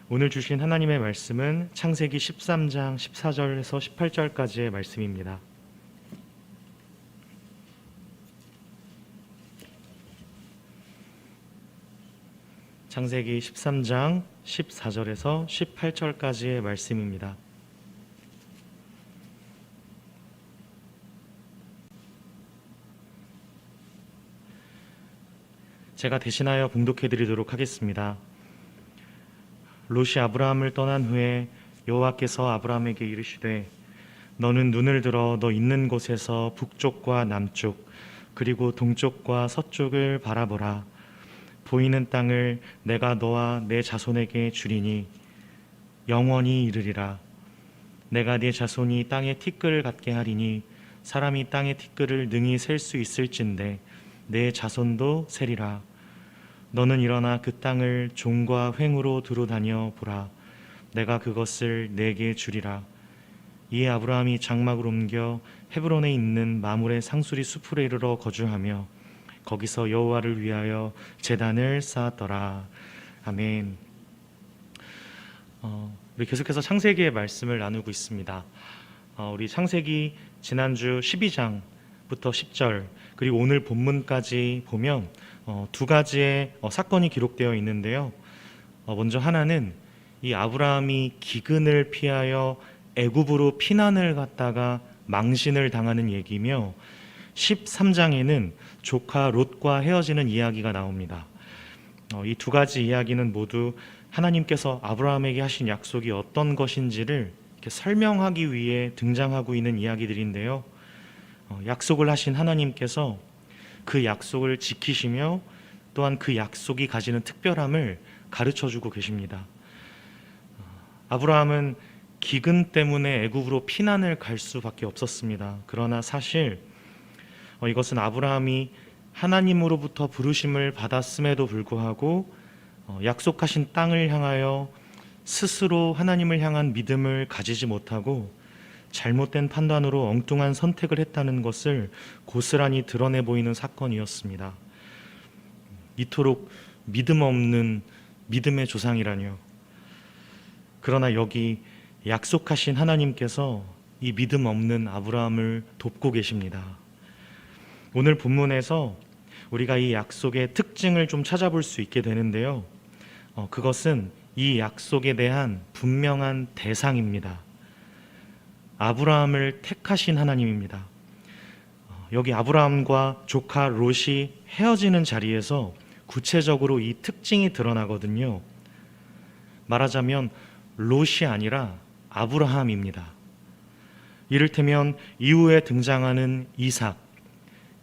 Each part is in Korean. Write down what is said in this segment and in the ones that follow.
오늘 주신 하나님의 말씀은 창세기 13장 14절에서 18절까지의 말씀입니다. 창세기 13장 14절에서 18절까지의 말씀입니다. 제가 대신하여 봉독해 드리도록 하겠습니다. 롯이 아브라함을 떠난 후에 여호와께서 아브라함에게 이르시되 너는 눈을 들어 너 있는 곳에서 북쪽과 남쪽 그리고 동쪽과 서쪽을 바라보라. 보이는 땅을 내가 너와 내 자손에게 주리니 영원히 이르리라. 내가 네 자손이 땅의 티끌을 같게 하리니 사람이 땅의 티끌을 능히 셀 수 있을진데 내 자손도 세리라. 너는 일어나 그 땅을 종과 횡으로 두루 다녀 보라. 내가 그것을 내게 주리라. 이에 아브라함이 장막을 옮겨 헤브론에 있는 마물의 상수리 숲으로 이르러 거주하며 거기서 여호와를 위하여 제단을 쌓았더라. 아멘. 우리 계속해서 창세기의 말씀을 나누고 있습니다. 우리 창세기 지난주 12장부터 10절 그리고 오늘 본문까지 보면 두 가지의 사건이 기록되어 있는데요. 먼저 하나는 이 아브라함이 기근을 피하여 애굽으로 피난을 갔다가 망신을 당하는 얘기며 13장에는 조카 롯과 헤어지는 이야기가 나옵니다. 이 두 가지 이야기는 모두 하나님께서 아브라함에게 하신 약속이 어떤 것인지를 이렇게 설명하기 위해 등장하고 있는 이야기들인데요. 약속을 하신 하나님께서 그 약속을 지키시며 또한 그 약속이 가지는 특별함을 가르쳐주고 계십니다. 아브라함은 기근 때문에 애굽으로 피난을 갈 수밖에 없었습니다. 그러나 사실 이것은 아브라함이 하나님으로부터 부르심을 받았음에도 불구하고 약속하신 땅을 향하여 스스로 하나님을 향한 믿음을 가지지 못하고 잘못된 판단으로 엉뚱한 선택을 했다는 것을 고스란히 드러내 보이는 사건이었습니다. 이토록 믿음 없는 믿음의 조상이라뇨. 그러나 여기 약속하신 하나님께서 이 믿음 없는 아브라함을 돕고 계십니다. 오늘 본문에서 우리가 이 약속의 특징을 좀 찾아볼 수 있게 되는데요. 그것은 이 약속에 대한 분명한 대상입니다. 아브라함을 택하신 하나님입니다. 여기 아브라함과 조카 롯이 헤어지는 자리에서 구체적으로 이 특징이 드러나거든요. 말하자면 롯이 아니라 아브라함입니다. 이를테면 이후에 등장하는 이삭,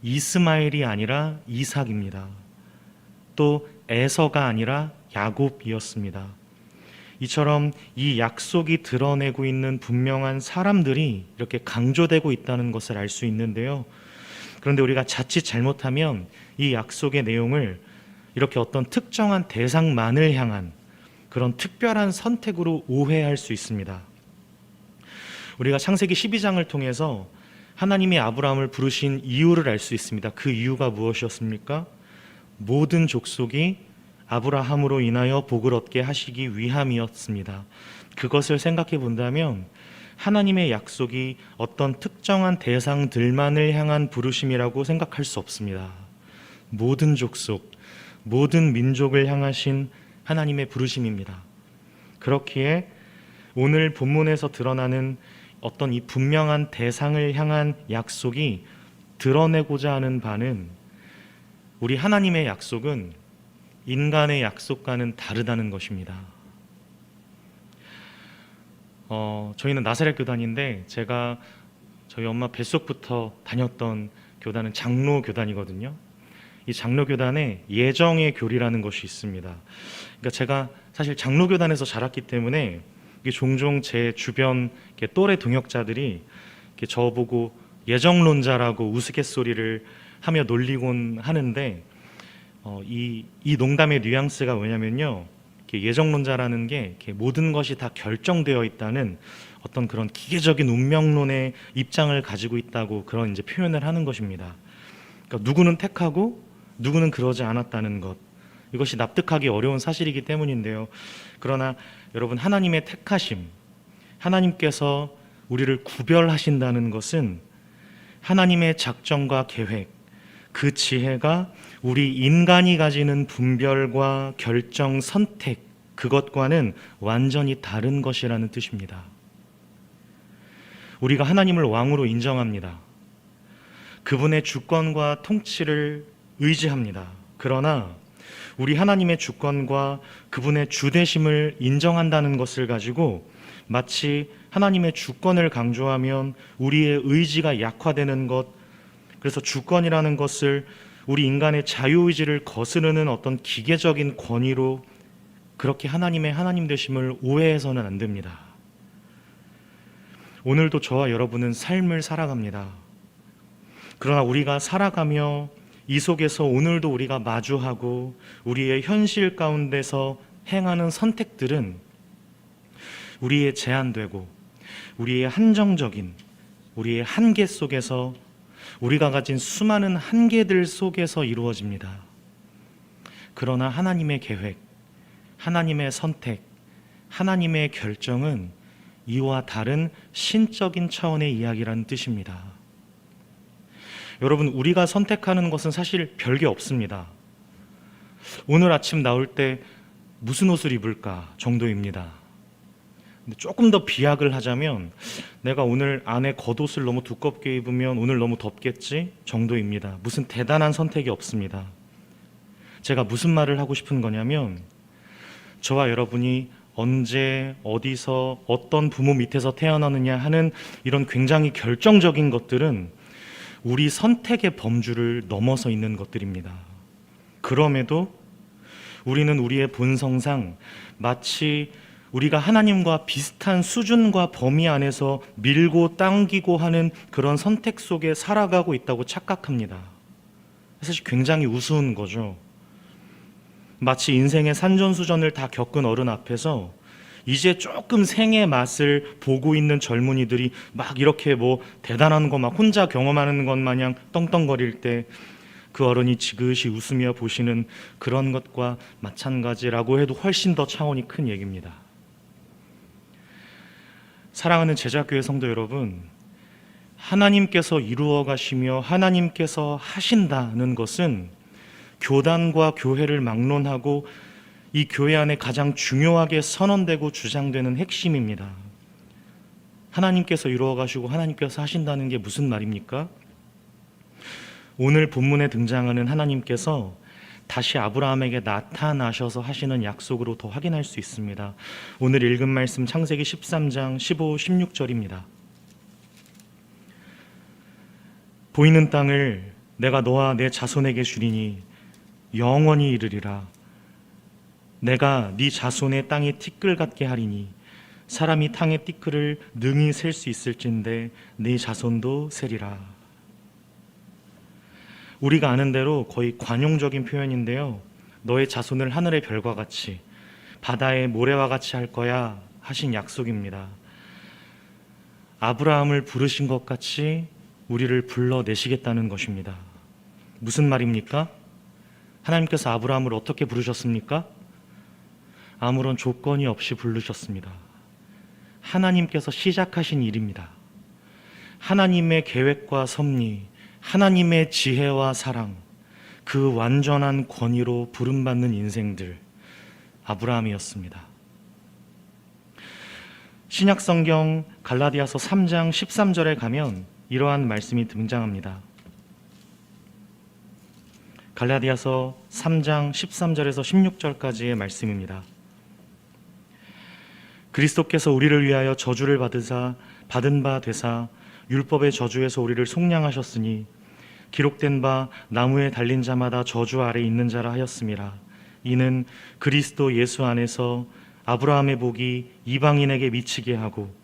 이스마엘이 아니라 이삭입니다. 또 에서가 아니라 야곱이었습니다. 이처럼 이 약속이 드러내고 있는 분명한 사람들이 이렇게 강조되고 있다는 것을 알 수 있는데요. 그런데 우리가 자칫 잘못하면 이 약속의 내용을 이렇게 어떤 특정한 대상만을 향한 그런 특별한 선택으로 오해할 수 있습니다. 우리가 창세기 12장을 통해서 하나님이 아브라함을 부르신 이유를 알 수 있습니다. 그 이유가 무엇이었습니까? 모든 족속이 아브라함으로 인하여 복을 얻게 하시기 위함이었습니다. 그것을 생각해 본다면 하나님의 약속이 어떤 특정한 대상들만을 향한 부르심이라고 생각할 수 없습니다. 모든 족속, 모든 민족을 향하신 하나님의 부르심입니다. 그렇기에 오늘 본문에서 드러나는 어떤 이 분명한 대상을 향한 약속이 드러내고자 하는 바는 우리 하나님의 약속은 인간의 약속과는 다르다는 것입니다. 저희는 나사렛 교단인데 제가 저희 엄마 뱃속부터 다녔던 교단은 장로 교단이거든요. 이 장로 교단에 예정의 교리라는 것이 있습니다. 그러니까 제가 사실 장로 교단에서 자랐기 때문에 이게 종종 제 주변 또래 동역자들이 저보고 예정론자라고 우스갯소리를 하며 놀리곤 하는데 이 농담의 뉘앙스가 뭐냐면요, 예정론자라는 게 모든 것이 다 결정되어 있다는 어떤 그런 기계적인 운명론의 입장을 가지고 있다고 그런 이제 표현을 하는 것입니다. 그러니까 누구는 택하고 누구는 그러지 않았다는 것, 이것이 납득하기 어려운 사실이기 때문인데요. 그러나 여러분, 하나님의 택하심, 하나님께서 우리를 구별하신다는 것은 하나님의 작정과 계획, 그 지혜가 우리 인간이 가지는 분별과 결정, 선택, 그것과는 완전히 다른 것이라는 뜻입니다. 우리가 하나님을 왕으로 인정합니다. 그분의 주권과 통치를 의지합니다. 그러나 우리 하나님의 주권과 그분의 주대심을 인정한다는 것을 가지고 마치 하나님의 주권을 강조하면 우리의 의지가 약화되는 것, 그래서 주권이라는 것을 우리 인간의 자유의지를 거스르는 어떤 기계적인 권위로 그렇게 하나님의 하나님 되심을 오해해서는 안 됩니다. 오늘도 저와 여러분은 삶을 살아갑니다. 그러나 우리가 살아가며 이 속에서 오늘도 우리가 마주하고 우리의 현실 가운데서 행하는 선택들은 우리의 제한되고 우리의 한정적인 우리의 한계 속에서 우리가 가진 수많은 한계들 속에서 이루어집니다. 그러나 하나님의 계획, 하나님의 선택, 하나님의 결정은 이와 다른 신적인 차원의 이야기라는 뜻입니다. 여러분, 우리가 선택하는 것은 사실 별게 없습니다. 오늘 아침 나올 때 무슨 옷을 입을까 정도입니다. 근데 조금 더 비약을 하자면 내가 오늘 안에 겉옷을 너무 두껍게 입으면 오늘 너무 덥겠지 정도입니다. 무슨 대단한 선택이 없습니다. 제가 무슨 말을 하고 싶은 거냐면 저와 여러분이 언제 어디서 어떤 부모 밑에서 태어나느냐 하는 이런 굉장히 결정적인 것들은 우리 선택의 범주를 넘어서 있는 것들입니다. 그럼에도 우리는 우리의 본성상 마치 우리가 하나님과 비슷한 수준과 범위 안에서 밀고 당기고 하는 그런 선택 속에 살아가고 있다고 착각합니다. 사실 굉장히 우스운 거죠. 마치 인생의 산전수전을 다 겪은 어른 앞에서 이제 조금 생의 맛을 보고 있는 젊은이들이 막 이렇게 뭐 대단한 거 막 혼자 경험하는 것 마냥 떵떵거릴 때 그 어른이 지그시 웃으며 보시는 그런 것과 마찬가지라고 해도 훨씬 더 차원이 큰 얘기입니다. 사랑하는 제자교회 성도 여러분, 하나님께서 이루어 가시며 하나님께서 하신다는 것은 교단과 교회를 막론하고 이 교회 안에 가장 중요하게 선언되고 주장되는 핵심입니다. 하나님께서 이루어 가시고 하나님께서 하신다는 게 무슨 말입니까? 오늘 본문에 등장하는 하나님께서 다시 아브라함에게 나타나셔서 하시는 약속으로 더 확인할 수 있습니다. 오늘 읽은 말씀 창세기 13장 15, 16절입니다. 보이는 땅을 내가 너와 내 자손에게 주리니 영원히 이르리라. 내가 네 자손의 땅의 티끌 같게 하리니 사람이 땅의 티끌을 능히 셀 수 있을진데 네 자손도 세리라. 우리가 아는 대로 거의 관용적인 표현인데요. 너의 자손을 하늘의 별과 같이 바다의 모래와 같이 할 거야 하신 약속입니다. 아브라함을 부르신 것 같이 우리를 불러내시겠다는 것입니다. 무슨 말입니까? 하나님께서 아브라함을 어떻게 부르셨습니까? 아무런 조건이 없이 부르셨습니다. 하나님께서 시작하신 일입니다. 하나님의 계획과 섭리, 하나님의 지혜와 사랑, 그 완전한 권위로 부름받는 인생들, 아브라함이었습니다. 신약성경 갈라디아서 3장 13절에 가면 이러한 말씀이 등장합니다. 갈라디아서 3장 13절에서 16절까지의 말씀입니다. 그리스도께서 우리를 위하여 저주를 받은 바 되사 율법의 저주에서 우리를 속량하셨으니 기록된 바 나무에 달린 자마다 저주 아래 있는 자라 하였음이라. 이는 그리스도 예수 안에서 아브라함의 복이 이방인에게 미치게 하고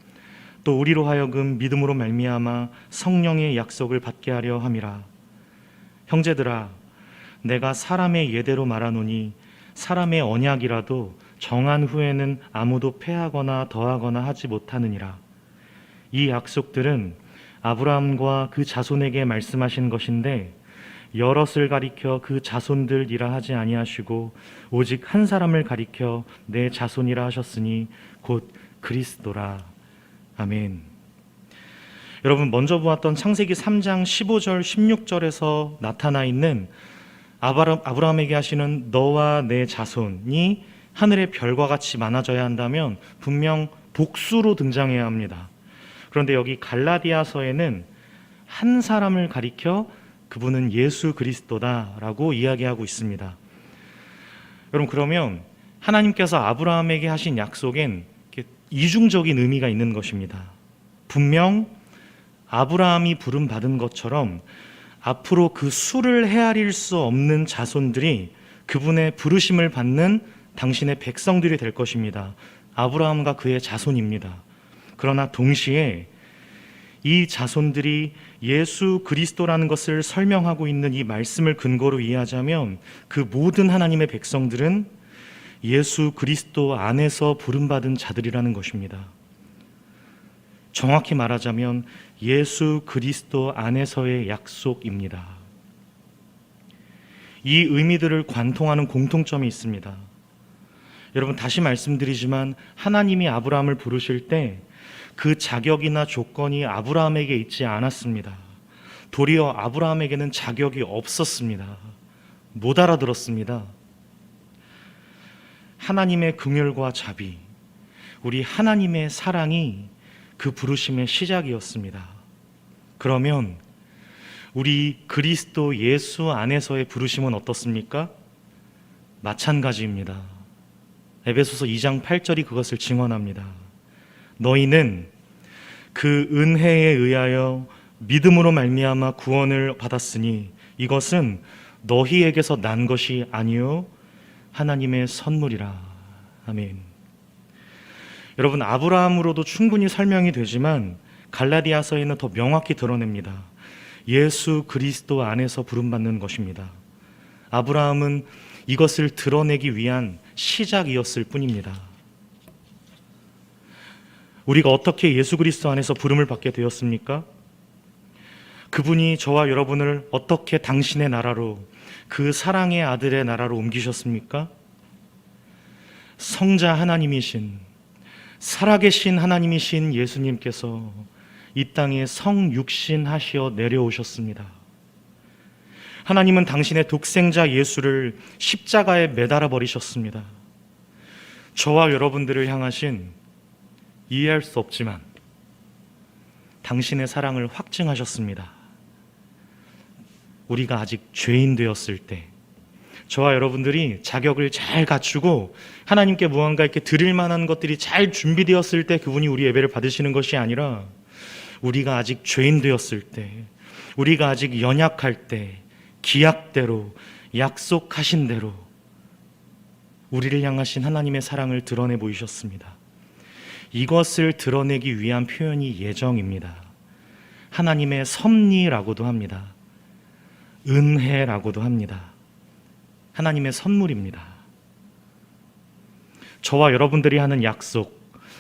또 우리로 하여금 믿음으로 말미암아 성령의 약속을 받게 하려 함이라. 형제들아, 내가 사람의 예대로 말하노니 사람의 언약이라도 정한 후에는 아무도 패하거나 더하거나 하지 못하느니라. 이 약속들은 아브라함과 그 자손에게 말씀하신 것인데 여럿을 가리켜 그 자손들이라 하지 아니하시고 오직 한 사람을 가리켜 내 자손이라 하셨으니 곧 그리스도라. 아멘. 여러분, 먼저 보았던 창세기 3장 15절 16절에서 나타나 있는 아브라함에게 하시는 너와 내 자손이 하늘의 별과 같이 많아져야 한다면 분명 복수로 등장해야 합니다. 그런데 여기 갈라디아서에는 한 사람을 가리켜 그분은 예수 그리스도다라고 이야기하고 있습니다. 여러분, 그러면 하나님께서 아브라함에게 하신 약속엔 이중적인 의미가 있는 것입니다. 분명 아브라함이 부름받은 것처럼 앞으로 그 수를 헤아릴 수 없는 자손들이 그분의 부르심을 받는 당신의 백성들이 될 것입니다. 아브라함과 그의 자손입니다. 그러나 동시에 이 자손들이 예수 그리스도라는 것을 설명하고 있는 이 말씀을 근거로 이해하자면 그 모든 하나님의 백성들은 예수 그리스도 안에서 부름받은 자들이라는 것입니다. 정확히 말하자면 예수 그리스도 안에서의 약속입니다. 이 의미들을 관통하는 공통점이 있습니다. 여러분, 다시 말씀드리지만 하나님이 아브라함을 부르실 때 그 자격이나 조건이 아브라함에게 있지 않았습니다. 도리어 아브라함에게는 자격이 없었습니다. 못 알아들었습니다. 하나님의 긍휼과 자비, 우리 하나님의 사랑이 그 부르심의 시작이었습니다. 그러면 우리 그리스도 예수 안에서의 부르심은 어떻습니까? 마찬가지입니다. 에베소서 2장 8절이 그것을 증언합니다. 너희는 그 은혜에 의하여 믿음으로 말미암아 구원을 받았으니 이것은 너희에게서 난 것이 아니요 하나님의 선물이라. 아멘. 여러분, 아브라함으로도 충분히 설명이 되지만 갈라디아서에는 더 명확히 드러냅니다. 예수 그리스도 안에서 부름받는 것입니다. 아브라함은 이것을 드러내기 위한 시작이었을 뿐입니다. 우리가 어떻게 예수 그리스도 안에서 부름을 받게 되었습니까? 그분이 저와 여러분을 어떻게 당신의 나라로, 그 사랑의 아들의 나라로 옮기셨습니까? 성자 하나님이신, 살아계신 하나님이신 예수님께서 이 땅에 성육신하시어 내려오셨습니다. 하나님은 당신의 독생자 예수를 십자가에 매달아 버리셨습니다. 저와 여러분들을 향하신 이해할 수 없지만 당신의 사랑을 확증하셨습니다. 우리가 아직 죄인 되었을 때, 저와 여러분들이 자격을 잘 갖추고 하나님께 무언가 이렇게 드릴 만한 것들이 잘 준비되었을 때 그분이 우리 예배를 받으시는 것이 아니라 우리가 아직 죄인 되었을 때, 우리가 아직 연약할 때 기약대로, 약속하신 대로 우리를 향하신 하나님의 사랑을 드러내 보이셨습니다. 이것을 드러내기 위한 표현이 예정입니다. 하나님의 섭리라고도 합니다. 은혜라고도 합니다. 하나님의 선물입니다. 저와 여러분들이 하는 약속,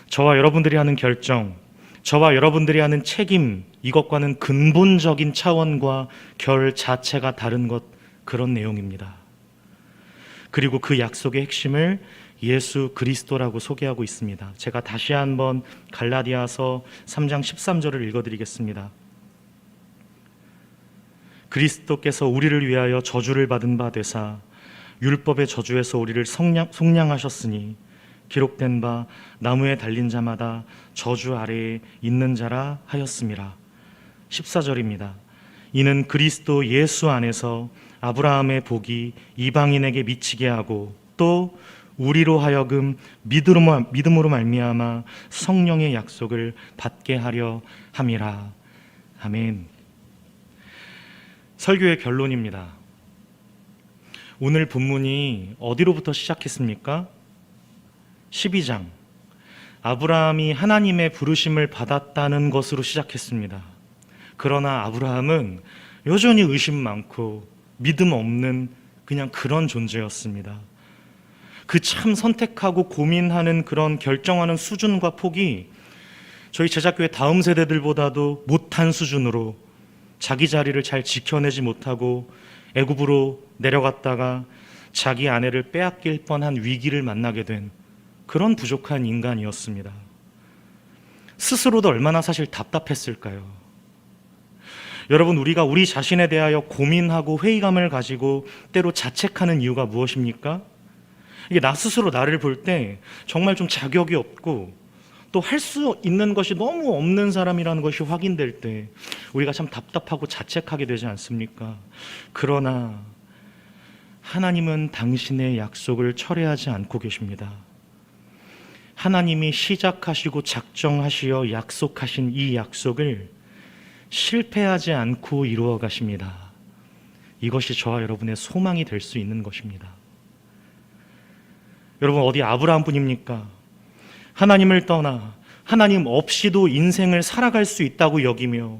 저와 여러분들이 하는 결정, 저와 여러분들이 하는 책임, 이것과는 근본적인 차원과 결 자체가 다른 것, 그런 내용입니다. 그리고 그 약속의 핵심을 예수 그리스도라고 소개하고 있습니다. 제가 다시 한번 갈라디아서 3장 13절을 읽어드리겠습니다. 그리스도께서 우리를 위하여 저주를 받은 바 되사 율법의 저주에서 우리를 속량하셨으니 기록된 바 나무에 달린 자마다 저주 아래에 있는 자라 하였음이라. 14절입니다. 이는 그리스도 예수 안에서 아브라함의 복이 이방인에게 미치게 하고 또 우리로 하여금 믿음으로 말미암아 성령의 약속을 받게 하려 함이라. 아멘. 설교의 결론입니다. 오늘 본문이 어디로부터 시작했습니까? 12장. 아브라함이 하나님의 부르심을 받았다는 것으로 시작했습니다. 그러나 아브라함은 여전히 의심 많고 믿음 없는 그냥 그런 존재였습니다. 그 참 선택하고 고민하는 그런 결정하는 수준과 폭이 저희 제작교회 다음 세대들보다도 못한 수준으로 자기 자리를 잘 지켜내지 못하고 애굽으로 내려갔다가 자기 아내를 빼앗길 뻔한 위기를 만나게 된 그런 부족한 인간이었습니다. 스스로도 얼마나 사실 답답했을까요? 여러분, 우리가 우리 자신에 대하여 고민하고 회의감을 가지고 때로 자책하는 이유가 무엇입니까? 이게 나 스스로 나를 볼 때 정말 좀 자격이 없고 또 할 수 있는 것이 너무 없는 사람이라는 것이 확인될 때 우리가 참 답답하고 자책하게 되지 않습니까? 그러나 하나님은 당신의 약속을 철회하지 않고 계십니다. 하나님이 시작하시고 작정하시어 약속하신 이 약속을 실패하지 않고 이루어 가십니다. 이것이 저와 여러분의 소망이 될 수 있는 것입니다. 여러분, 어디 아브라함 뿐입니까? 하나님을 떠나 하나님 없이도 인생을 살아갈 수 있다고 여기며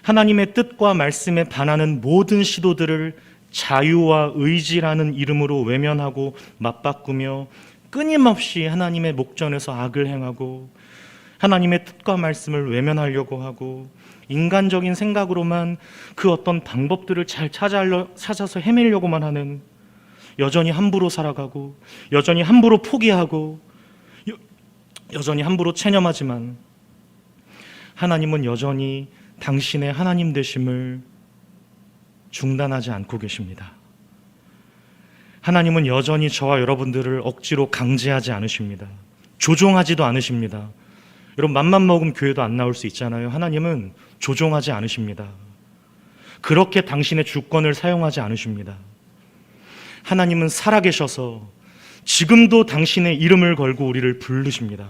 하나님의 뜻과 말씀에 반하는 모든 시도들을 자유와 의지라는 이름으로 외면하고 맞바꾸며 끊임없이 하나님의 목전에서 악을 행하고 하나님의 뜻과 말씀을 외면하려고 하고 인간적인 생각으로만 그 어떤 방법들을 잘 찾아서 헤매려고만 하는, 여전히 함부로 살아가고 여전히 함부로 포기하고 여전히 함부로 체념하지만 하나님은 여전히 당신의 하나님 되심을 중단하지 않고 계십니다. 하나님은 여전히 저와 여러분들을 억지로 강제하지 않으십니다. 조종하지도 않으십니다. 여러분, 맘만 먹으면 교회도 안 나올 수 있잖아요. 하나님은 조종하지 않으십니다. 그렇게 당신의 주권을 사용하지 않으십니다. 하나님은 살아계셔서 지금도 당신의 이름을 걸고 우리를 부르십니다.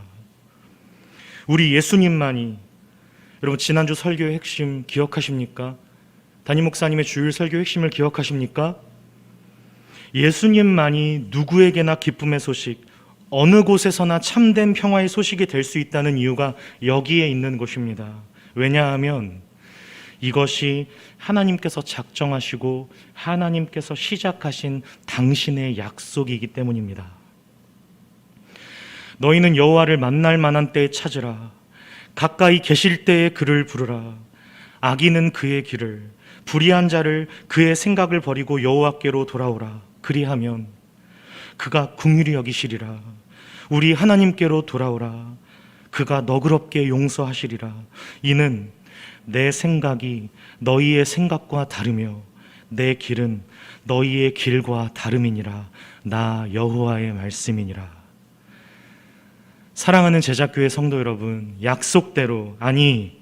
우리 예수님만이, 여러분, 지난주 설교의 핵심 기억하십니까? 담임 목사님의 주일 설교 핵심을 기억하십니까? 예수님만이 누구에게나 기쁨의 소식, 어느 곳에서나 참된 평화의 소식이 될 수 있다는 이유가 여기에 있는 것입니다. 왜냐하면 이것이 하나님께서 작정하시고 하나님께서 시작하신 당신의 약속이기 때문입니다. 너희는 여호와를 만날 만한 때에 찾으라. 가까이 계실 때에 그를 부르라. 악인은 그의 길을, 불의한 자를, 그의 생각을 버리고 여호와께로 돌아오라. 그리하면 그가 긍휼히 여기시리라. 우리 하나님께로 돌아오라. 그가 너그럽게 용서하시리라. 이는 내 생각이 너희의 생각과 다르며 내 길은 너희의 길과 다름이니라. 나 여호와의 말씀이니라. 사랑하는 제자교회 성도 여러분, 약속대로, 아니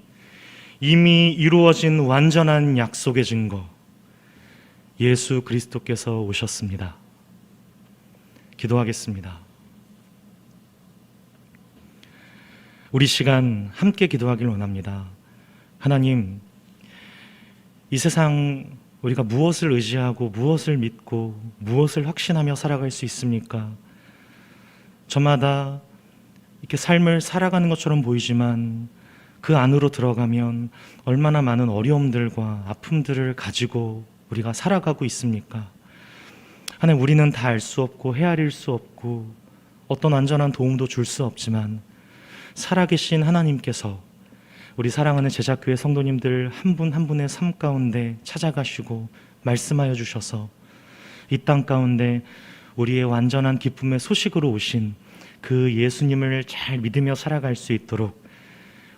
이미 이루어진 완전한 약속의 증거, 예수 그리스도께서 오셨습니다. 기도하겠습니다. 우리 시간 함께 기도하길 원합니다. 하나님, 이 세상 우리가 무엇을 의지하고 무엇을 믿고 무엇을 확신하며 살아갈 수 있습니까? 저마다 이렇게 삶을 살아가는 것처럼 보이지만 그 안으로 들어가면 얼마나 많은 어려움들과 아픔들을 가지고 우리가 살아가고 있습니까? 하나님, 우리는 다 알 수 없고 헤아릴 수 없고 어떤 완전한 도움도 줄 수 없지만 살아계신 하나님께서 우리 사랑하는 제자교회 성도님들 한 분 한 분의 삶 가운데 찾아가시고 말씀하여 주셔서 이 땅 가운데 우리의 완전한 기쁨의 소식으로 오신 그 예수님을 잘 믿으며 살아갈 수 있도록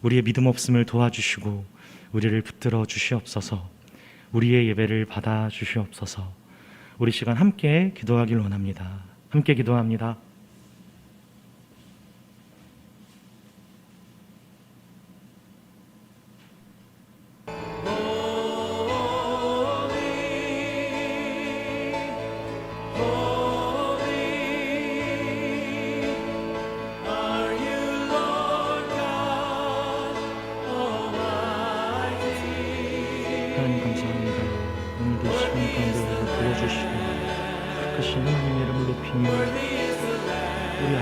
우리의 믿음 없음을 도와주시고 우리를 붙들어 주시옵소서. 우리의 예배를 받아 주시옵소서. 우리 시간 함께 기도하길 원합니다. 함께 기도합니다. 하나님 감사합니다. 오늘도 시간 가운데 우리를 불러주시고 크신 하나님의 이름을 높이며